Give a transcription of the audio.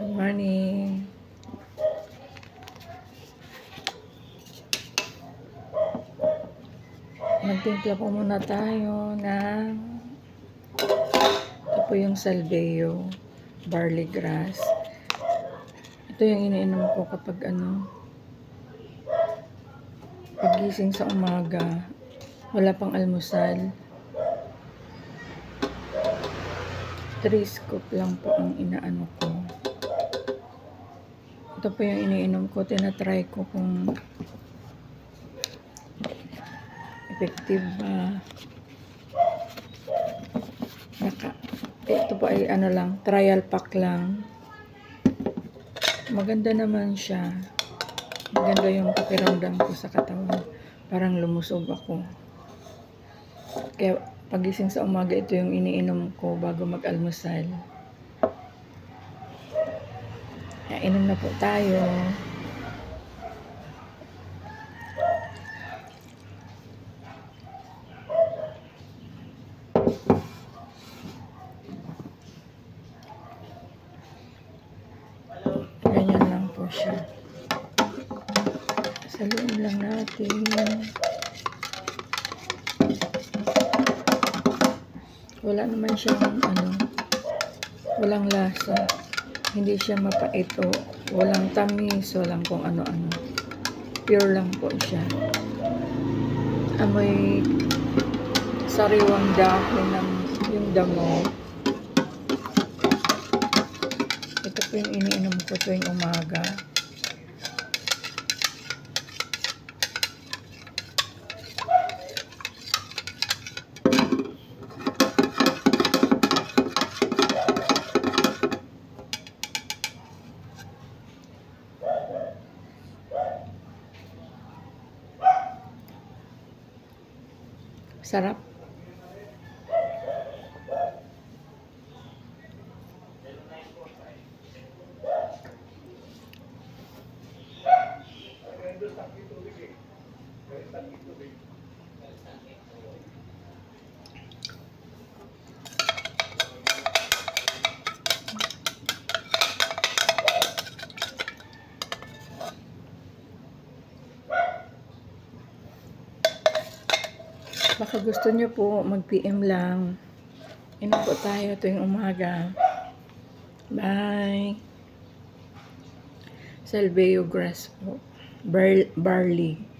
Good morning. Magtimpla po muna tayo ng ito po yung salveo, barley grass. Ito yung iniinom ko kapag pagising sa umaga, wala pang almusal. 3 scoop lang po ang inaano ko. Ito po yung iniinom ko, tinatry ko kung effective ba. Ito po ay lang, trial pack lang. Maganda naman siya. Maganda yung pakiramdam ko sa katawan. Parang lumusog ako. Kaya pagising sa umaga, ito yung iniinom ko bago mag-almusal. Kaya inom na po tayo. Ganyan lang po siya. Saluin lang natin. Wala naman siyang walang lasa. Hindi siya mapait o walang tamis, walang kung ano-ano. Pure lang po siya. Amoy sariwang dahon ng yung damo. Ito po yung iniinom ko tuwing umaga. Sarap. Baka gusto nyo po, mag-PM lang. Inom po tayo tuwing umaga. Bye! Salveo grass po. Barley.